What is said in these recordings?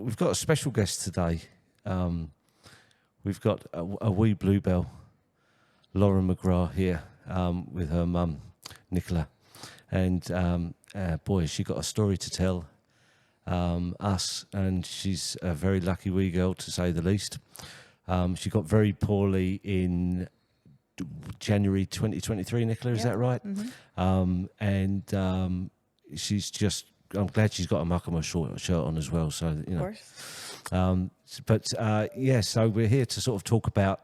we've got a special guest today. We've got a wee bluebell, Lauren McGrath here with her mum, Nicola. And boy, she got a story to tell us, and she's a very lucky wee girl, to say the least. She got very poorly in January 2023, Nicola, is that right? Mm-hmm. She's just, I'm glad she's got a Muckama shirt on as well. So, you know. Of course. So we're here to sort of talk about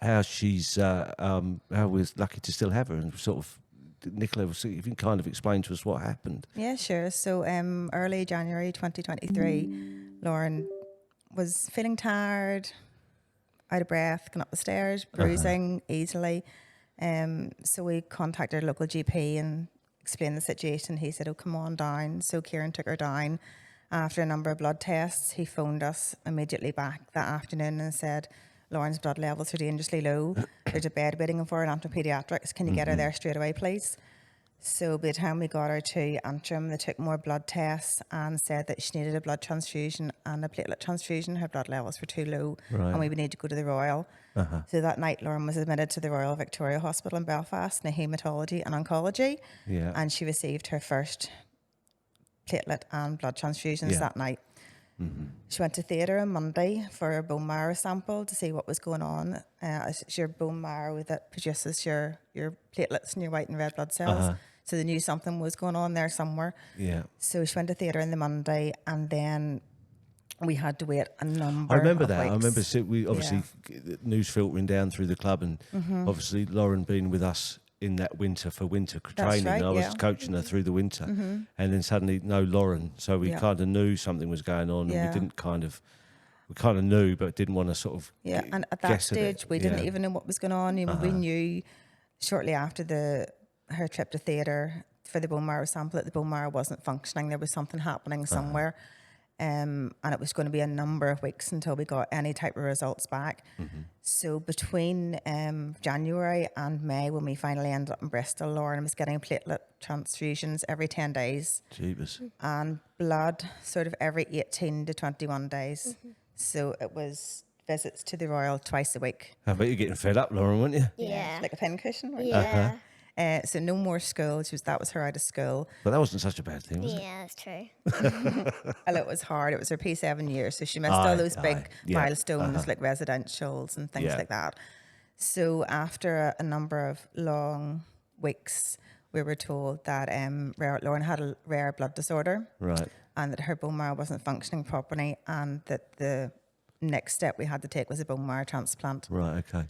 how she's, how we're lucky to still have her, and sort of, Nicola, if you can kind of explain to us what happened. Yeah, sure. So early January 2023, Lauren was feeling tired, out of breath, going up the stairs, bruising easily. So we contacted our local GP and explained the situation. He said, "Oh, come on down." So Kieran took her down. After a number of blood tests, he phoned us immediately back that afternoon and said, "Lauren's blood levels are dangerously low. There's a bed waiting for her in Antrim Paediatrics. Can you get her there straight away, please?" So by the time we got her to Antrim, they took more blood tests and said that she needed a blood transfusion and a platelet transfusion. Her blood levels were too low, and we would need to go to the Royal. So that night, Lauren was admitted to the Royal Victoria Hospital in Belfast in haematology and oncology, and she received her first platelet and blood transfusions that night. She went to theatre on Monday for a bone marrow sample to see what was going on. It's your bone marrow that produces your platelets and your white and red blood cells. So they knew something was going on there somewhere. Yeah. So she went to theatre on the Monday, and then we had to wait a number I remember of that. weeks. I remember we obviously news filtering down through the club, and obviously Lauren being with us in that winter for winter training. right, I was coaching her through the winter, and then suddenly no Lauren. So we kind of knew something was going on, and we didn't we kind of knew, but didn't want to sort of and at that guess stage we didn't even know what was going on. We knew shortly after her trip to theatre for the bone marrow sample that the bone marrow wasn't functioning. There was something happening somewhere. And it was going to be a number of weeks until we got any type of results back. So between January and May, when we finally ended up in Bristol, Lauren was getting platelet transfusions every 10 days. Jeebus. And blood sort of every 18 to 21 days. So it was visits to the Royal twice a week. I bet you're getting fed up, Lauren, weren't you? Yeah. Like a pincushion. Right? Yeah. So no more school. That was her out of school. But that wasn't such a bad thing, was it? Yeah, that's true. Well, it was hard. It was her P7 year, so she missed all those big milestones like residentials and things like that. So after a number of long weeks, we were told that Lauren had a rare blood disorder, Right. and that her bone marrow wasn't functioning properly, and that the next step we had to take was a bone marrow transplant. Right, okay.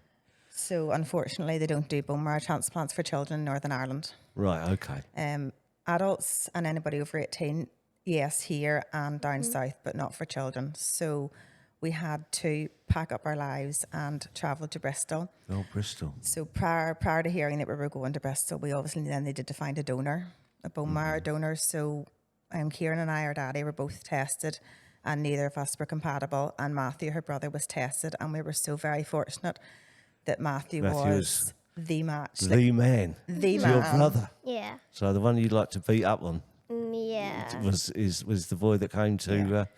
So unfortunately, they don't do bone marrow transplants for children in Northern Ireland. Right, okay. Adults and anybody over 18, yes, here and down south, but not for children. So we had to pack up our lives and travel to Bristol. Oh, Bristol. So prior to hearing that we were going to Bristol, we obviously then needed to find a donor, a bone marrow donor. So Kieran and I, our daddy, were both tested, and neither of us were compatible. And Matthew, her brother, was tested, and we were so very fortunate that Matthew was the match. The man. The Your man. brother. Yeah. So the one you'd like to beat up on Yeah. was the boy that came to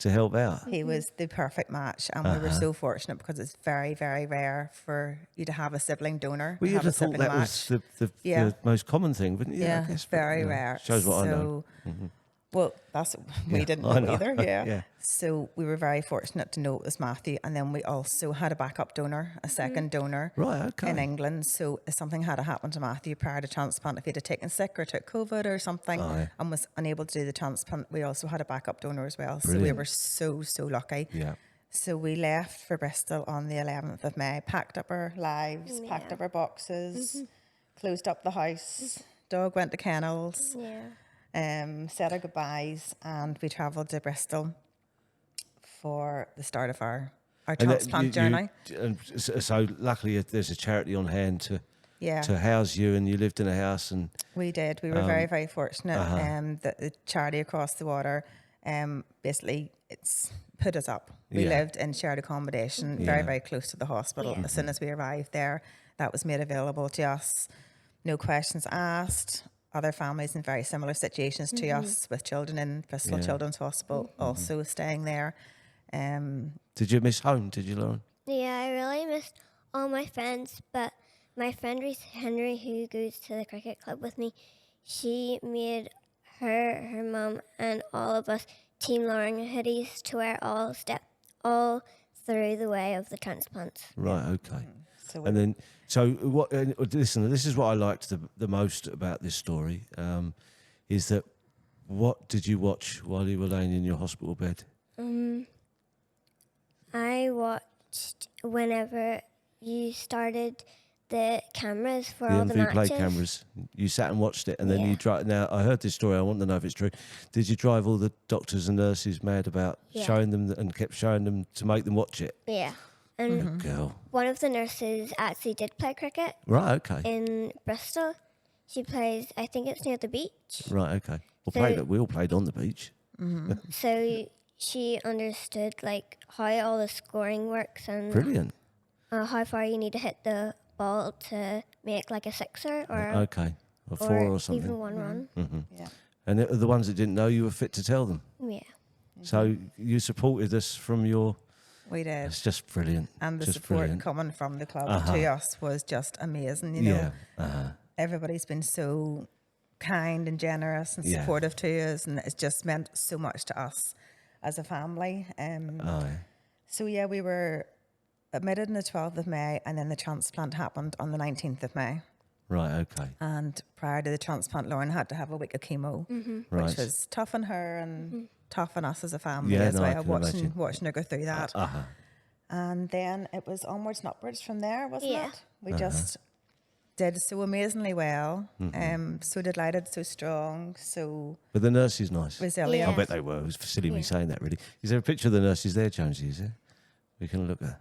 help out. He was the perfect match, and we were so fortunate because it's very, very rare for you to have a sibling donor. Well, you'd have a have thought sibling that match. was the most common thing, wouldn't you? Yeah, I guess, very rare. Shows what I know. Well, we didn't I know know. either. Yeah. Yeah. So we were very fortunate to know it was Matthew, and then we also had a backup donor, a second donor, Right, okay. in England. So if something had happened to Matthew prior to transplant, if he'd have taken sick or took COVID or something and was unable to do the transplant, we also had a backup donor as well. Brilliant. So we were so lucky. Yeah. So we left for Bristol on the 11th of May, packed up our lives, packed up our boxes, closed up the house, dog went to kennels. Yeah. Said our goodbyes, and we travelled to Bristol for the start of our transplant journey. So luckily there's a charity on hand to house you, and you lived in a house, and We did. We were very, very fortunate that the charity across the water basically it's put us up. We lived in shared accommodation very, very close to the hospital. As soon as we arrived there, that was made available to us. No questions asked. other families in very similar situations to us with children in Bristol Yeah. Children's Hospital, also staying there. Did you miss home? Did you, Lauren? Yeah, I really missed all my friends, but my friend Reese Henry, who goes to the cricket club with me, she made her mum and all of us Team Lauren hoodies to wear all through the way of the transplants. Right. Okay. So And then, so what? Listen, this is what I liked the most about this story, is that what did you watch while you were laying in your hospital bed? I watched whenever you started the cameras for The all the MV Play matches. cameras. You sat and watched it, and then Yeah. you drive. Now I heard this story. I want to know if it's true. Did you drive all the doctors and nurses mad about Yeah. showing them and kept showing them to make them watch it? Yeah. And Good girl. one of the nurses actually did play cricket Right. Okay. in Bristol. She plays, I think it's near the beach. Right. Okay. So- We all played on the beach. So she understood like how all the scoring works and Brilliant. how far you need to hit the ball to make like a sixer or Okay. Or four or something. even one run. yeah. And the ones that didn't know, you were fit to tell them. Yeah. So you supported us from your. We did. It's just brilliant. And the just support brilliant. coming from the club to us was just amazing. You know, Yeah. everybody's been so kind and generous and Yeah. supportive to us, and it's just meant so much to us as a family. Aye. So yeah, we were admitted on the 12th of May, and then the transplant happened on the 19th of May. Right. Okay. And prior to the transplant, Lauren had to have a week of chemo, Right. which was tough on her and tough on us as a family Yeah, as no, I well, can imagine. watching her go through that. Uh-huh. And then it was onwards and upwards from there, wasn't Yeah. it? We just did so amazingly well. So delighted, so strong, so But the nurse is nice. resilient. I bet they were. It was silly me saying that, really. Is there a picture of the nurses there, Jonesy? Is there? We can look at.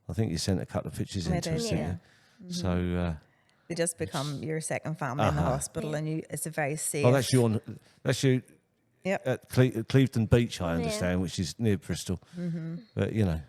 I think you sent a couple of pictures I in to did, us, didn't yeah. you? So, They just become your second family in the hospital, and it's a very safe. oh, that's you Yep. at Clevedon Beach, I understand, which is near Bristol. But you know,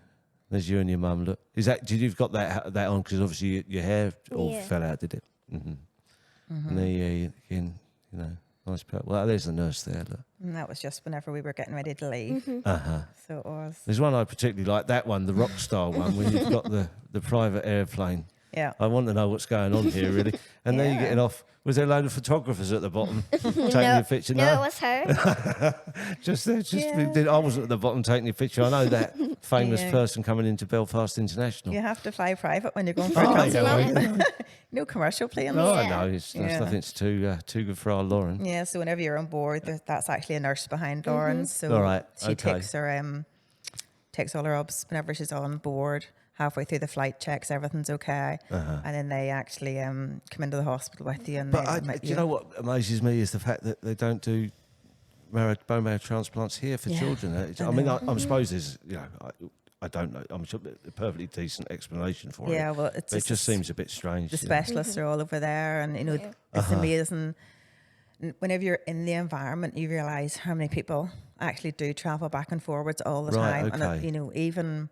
there's you and your mum. Look, is that? Did you've got that on? Because obviously your hair all Yeah. fell out, did it? And there you again, you know, nice. Well, there's the nurse there. Look. And that was just whenever we were getting ready to leave. So it was. There's one I particularly like. That one, the rock star one, when you've got the private airplane. Yeah. I want to know what's going on here, really. And then you're getting off. Was there a load of photographers at the bottom taking your picture? No, it was her. Just there. I wasn't at the bottom taking your picture. I know that famous Yeah. person coming into Belfast International. You have to fly private when you're going for a Oh, transplant. yeah, No commercial planes. No, I Yeah. know. There's Yeah. nothing's too good for our Lauren. Yeah, so whenever you're on board, that's actually a nurse behind Lauren. So All right, she okay. takes all her obs whenever she's on board. Halfway through the flight, checks everything's okay, and then they actually come into the hospital with you. And But they admit do you know what amazes me is the fact that they don't do bone marrow transplants here for Yeah, children. I mean, I suppose there's, you know, I don't know. I'm sure a perfectly decent explanation for it. Yeah, well, But it just seems a bit strange. the you know. specialists are all over there, and you know it's amazing. Whenever you're in the environment, you realise how many people actually do travel back and forwards all the Right, time. And okay. you know, even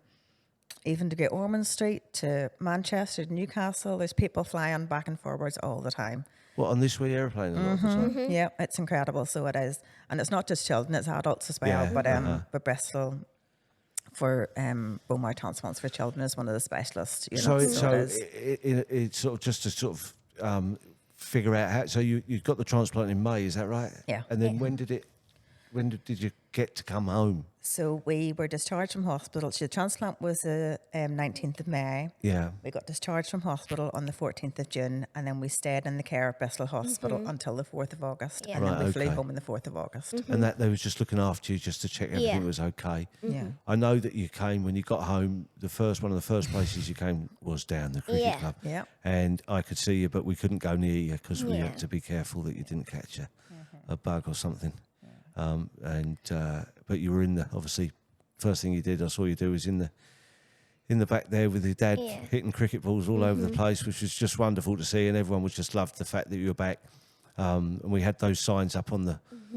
to get Ormond Street to Manchester to Newcastle, there's people flying back and forwards all the time. What, on this wee airplane? A lot of the time? Yeah, it's incredible. So it is, and it's not just children; it's adults as well. Yeah, But Bristol for bone marrow transplants for children is one of the specialists. You So, know, it's sort of just to sort of figure out how. So you got the transplant in May, is that right? Yeah. And then when did you get to come home? So we were discharged from hospital. So the transplant was the 19th of May. Yeah. We got discharged from hospital on the 14th of June, and then we stayed in the care of Bristol Hospital until the 4th of August. Yeah. And then Right, we flew okay. home on the 4th of August. And that they was just looking after you just to check everything Yeah. was okay. Yeah. I know that you came when you got home. One of the first places you came was down the cricket Yeah. club. Yeah. And I could see you, but we couldn't go near you because we Yeah. had to be careful that you didn't catch a bug or something. But you were in the, obviously, first thing you did, I saw you do, was in the back there with your dad Yeah. hitting cricket balls all over the place, which was just wonderful to see, and everyone was just loved the fact that you were back. And we had those signs up on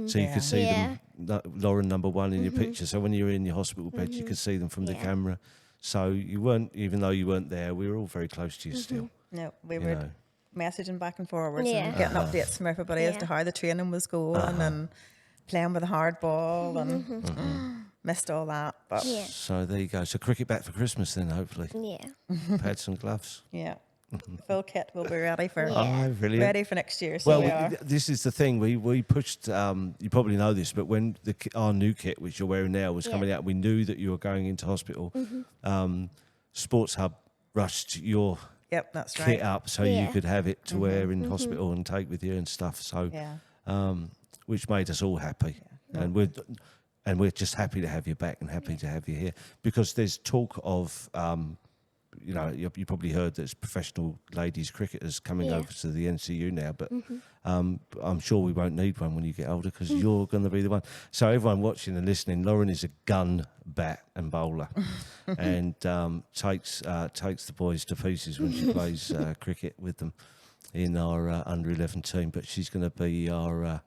so you Yeah. could see Yeah. them, Lauren number one in your picture. So when you were in your hospital bed, you could see them from the Yeah. camera. So you weren't, even though you weren't there, we were all very close to you still. No, we You were. know. messaging back and forwards Yeah. and getting updates from everybody as to Yeah. how the training was going and playing with a hard ball and missed all that. But Yeah. So there you go. So cricket back for Christmas then, hopefully. Yeah. Pads and gloves. yeah, full kit will be ready for Yeah. Oh, brilliant. ready for next year. So Well, we are. this is the thing. We pushed. You probably know this, but when our new kit, which you're wearing now, was coming out, we knew that you were going into hospital. Sports Hub rushed your Yep, that's kit right. up so you Yeah. could have it to wear in hospital and take with you and stuff. So, Yeah. which made us all happy, and we're just happy to have you back and happy to have you here because there's talk of. You probably heard there's professional ladies cricketers coming Yeah. over to the NCU now, but I'm sure we won't need one when you get older because you're going to be the one. So everyone watching and listening, Lauren is a gun, bat and bowler and takes the boys to pieces when she plays cricket with them in our under-11 team. But she's going to be our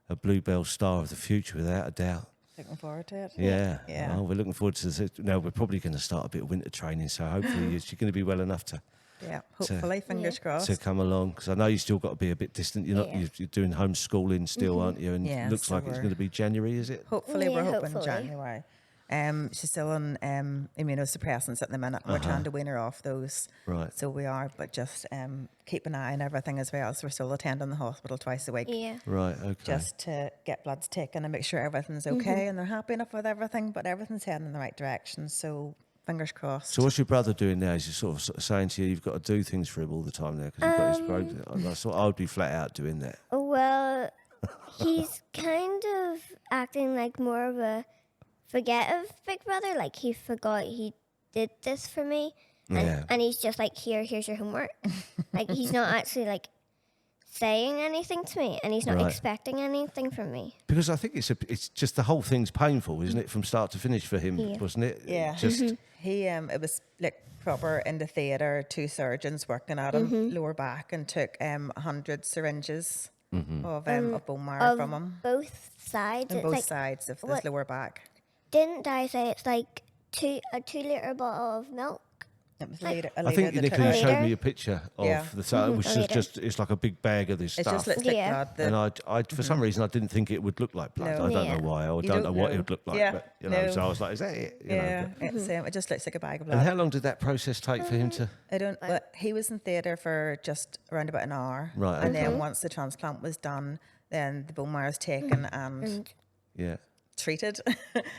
a Bluebell star of the future without a doubt. Looking forward to it. Yeah. Yeah. Well, we're looking forward to this. Now, we're probably going to start a bit of winter training, so hopefully she's going to be well enough to Yeah. Hopefully, fingers crossed. to come along. Because I know you still got to be a bit distant. You're not. Yeah. You're doing homeschooling still, aren't you? And Yeah, looks so like it's we're- going to be January, is it? Hopefully, we're Yeah, hoping hopefully. January. She's still on immunosuppressants at the minute. We're trying to wean her off those. Right. So we are, but just keep an eye on everything as well. So we're still attending the hospital twice a week. Yeah. Right. Okay. Just to get bloods taken and make sure everything's okay and they're happy enough with everything, but everything's heading in the right direction. So fingers crossed. So what's your brother doing now? Is he sort of saying to you, you've got to do things for him all the time now because he's got his broken. I thought I would be flat out doing that. Well, he's kind of acting like more of a forget-of big brother. Like he forgot he did this for me, and, Yeah. and he's just like, here's your homework. Like he's not actually like saying anything to me, and he's not Right. expecting anything from me. Because I think it's just the whole thing's painful, isn't it, from start to finish for him, Yeah. wasn't it? Yeah. Just He it was like proper in the theatre, 2 surgeons working at him, lower back, and took 100 syringes of bone marrow from him Both sides. on It's both like, sides of his what- lower back. didn't I say it's like a 2 liter bottle of milk? It was later. I think that Nicola, you took- showed Later. me a picture of Yeah. the side, which A is liter. just it's like a big bag of this It stuff. just looks like Yeah. blood. And I for some reason, I didn't think it would look like blood. No. I don't Yeah. know why, or I You don't know don't what it know. would look like. Yeah. But No. so I was like, is that it? You know, yeah, but- it just looks like a bag of and blood. how long did that process take for him to? I don't. Well, he was in theatre for just around about an hour, Right, And okay. then once the transplant was done, then the bone marrow was taken and And Yeah. treated,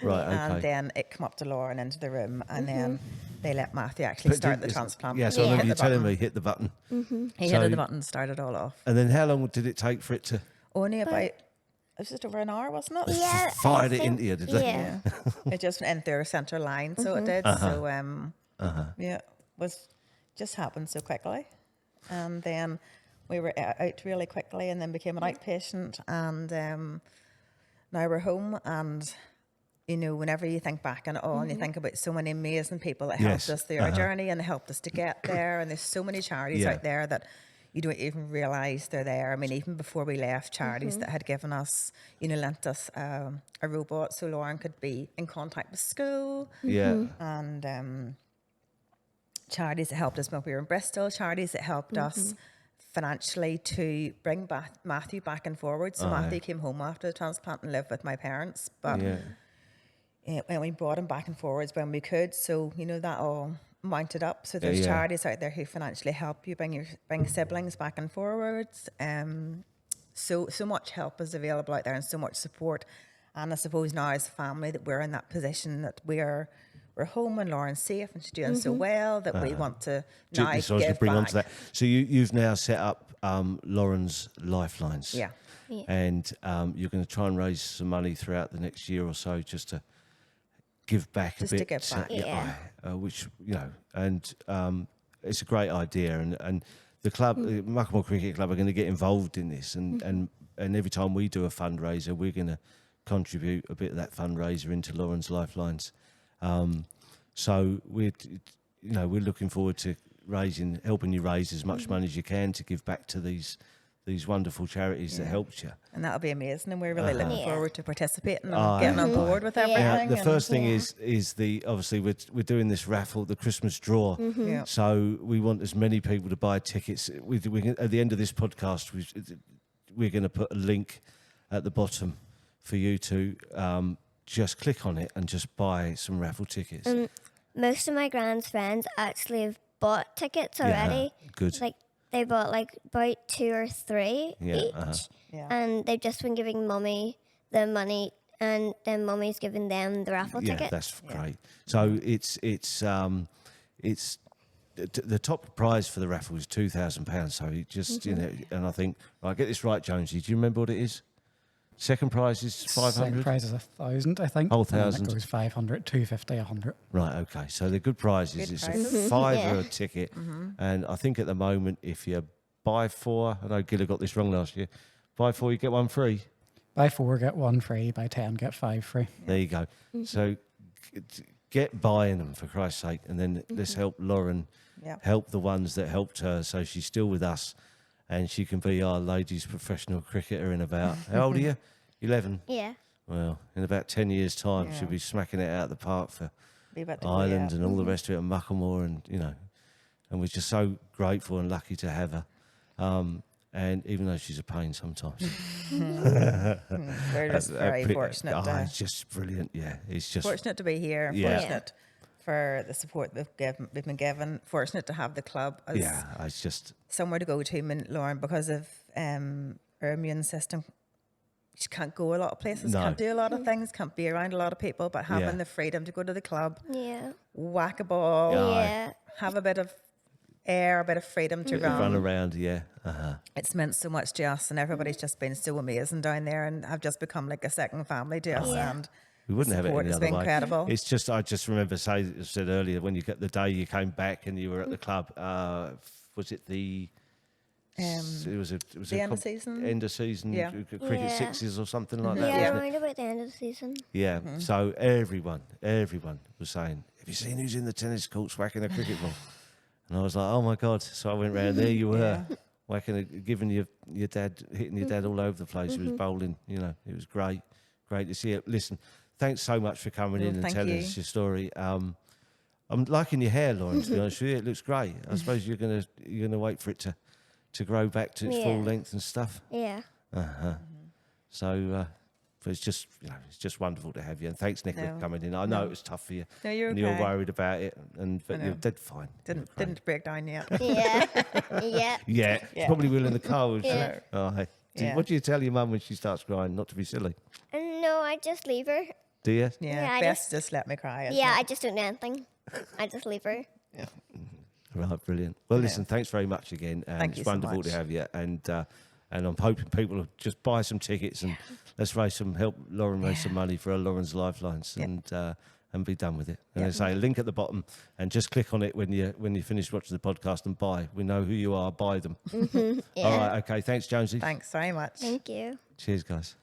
Right. Okay. and then it come up to Lauren into the room, and then they let Matthew actually start the it's- transplant. Yeah. So I Yeah. remember you Hit the telling button. me hit the button. He So- hit the button, started all off. And then how long did it take for it to Only about it was just over an hour, wasn't it? yeah, fired I it think- into you? Did they? Yeah. It just went into our centre line, so it did. So yeah, was just happened so quickly, and then we were out really quickly, and then became an outpatient, and now we're home. And you know, whenever you think back on it all, and you think about so many amazing people that helped Yes. us through our journey and helped us to get there, and there's so many charities Yeah. out there that you don't even realise they're there. I mean, even before we left, charities that had given us, lent us a robot so Lauren could be in contact with school, Yeah. and charities that helped us when we were in Bristol, charities that helped us financially to bring back Matthew back and forward. So Matthew came home after the transplant and lived with my parents, but Yeah. and we brought him back and forwards when we could. So that all mounted up. So there's Yeah. charities out there who financially help you bring siblings back and forwards. So much help is available out there, and so much support. And I suppose now as a family that we're in that position that we're home and Lauren's safe and she's doing so well that we want to now So I was going to give bring on back. to that. So you've now set up Lauren's Lifelines. Yeah. Yeah. And you're going to try and raise some money throughout the next year or so just to give back Just a to bit. give back. Yeah. Which, and it's a great idea. And the club, the Muckamore Cricket Club, are going to get involved in this. And every time we do a fundraiser, we're going to contribute a bit of that fundraiser into Lauren's Lifelines. So we're looking forward to helping you raise as much money as you can to give back to these these wonderful charities that helped you. And that'll be amazing. And we're really looking Yeah. forward to participating and Oh, getting on yeah. board with Yeah. everything. Now, the first thing Yeah. is the obviously we're doing this raffle, the Christmas draw. Yeah. So we want as many people to buy tickets. We at the end of this podcast, we're going to put a link at the bottom for you to just click on it and just buy some raffle tickets. Most of my grand's friends actually have bought tickets already. Good. Like they bought like about 2 or 3 Yeah, each, Yeah. and they've just been giving mummy the money, and then mummy's giving them the raffle Yeah, ticket. that's great. So it's the top prize for the raffle is £2,000. So it just and I think right, get this right, Jonesy. Do you remember what it is? Second prize is 500. Second prize is 1,000, I think. Oh, And then 1,000. it goes 500, 250, 100. Right, okay. So they're good prizes. Good It's prizes. a £5 Yeah. ticket. And I think at the moment, if you buy 4, I know Gilla got this wrong last year, buy 4, you get 1 free. Buy 4, get 1 free. Buy 10, get 5 free. There you go. So get buying them, for Christ's sake. And then let's help Lauren Yeah. help the ones that helped her. So she's still with us and she can be our ladies' professional cricketer in about, how old are you? 11. Yeah. Well, in about 10 years' time, Yeah. she'll be smacking it out of the park for Be about to go, Ireland yeah. and all the rest of it, and Muckamore, and and we're just so grateful and lucky to have her. And even though she's a pain sometimes, We're just very fortunate. it's just brilliant. Yeah, it's just Fortunate to be here. Yeah. Fortunate for the support we've been given. Fortunate to have the club as it's just somewhere to go to, Lauren, because of her immune system. She can't go a lot of places, No. can't do a lot of things, can't be around a lot of people, but having Yeah. the freedom to go to the club, Yeah. whack a ball, Yeah. have a bit of air, a bit of freedom to run around. Yeah, It's meant so much to us, and everybody's just been so amazing down there, and have just become like a second family to us. Yeah. And we wouldn't have it support any has other been way. incredible. It's just I just remember said earlier when you get the day you came back and you were at the club. Was it the? It was a the end of season? end of season Yeah. cricket Yeah. sixes or something like that. Yeah, wasn't it? around about the end of the season. Yeah. So everyone was saying, "Have you seen who's in the tennis courts whacking a cricket ball?" And I was like, "Oh my god!" So I went round there. You were whacking, giving your dad, hitting your dad all over the place. He was bowling. It was great to see it. Listen, thanks so much for coming in and thank telling you. us your story. I'm liking your hair, Lauren. To be honest with you, it looks great. I suppose you're gonna wait for it to grow back to its full Yeah. length and stuff. Yeah. So, but it's just wonderful to have you. And thanks, Nicola, for coming in. I know it was tough for you. No, you're and you were okay. worried about it, but know. you did fine. You were great. Didn't break down yet. Yeah. Yeah. Yeah, Yeah. probably will in the car. Wouldn't Yeah. you? Oh, hey. Yeah. What do you tell your mum when she starts crying? Not to be silly, And no, I just leave her. do you? Yeah, I best just let me cry. isn't Yeah, it? I just don't do anything. I just leave her. Right, brilliant. Well, listen, thanks very much again. And Thank it's you so wonderful to much. have you. And I'm hoping people will just buy some tickets and let's help Lauren raise some money for Lauren's Lifelines and be done with it. And I say, link at the bottom and just click on it when you finish watching the podcast and buy. We know who you are. Buy them. Yeah. All right. Okay. Thanks, Jonesy. Thanks very much. Thank you. Cheers, guys.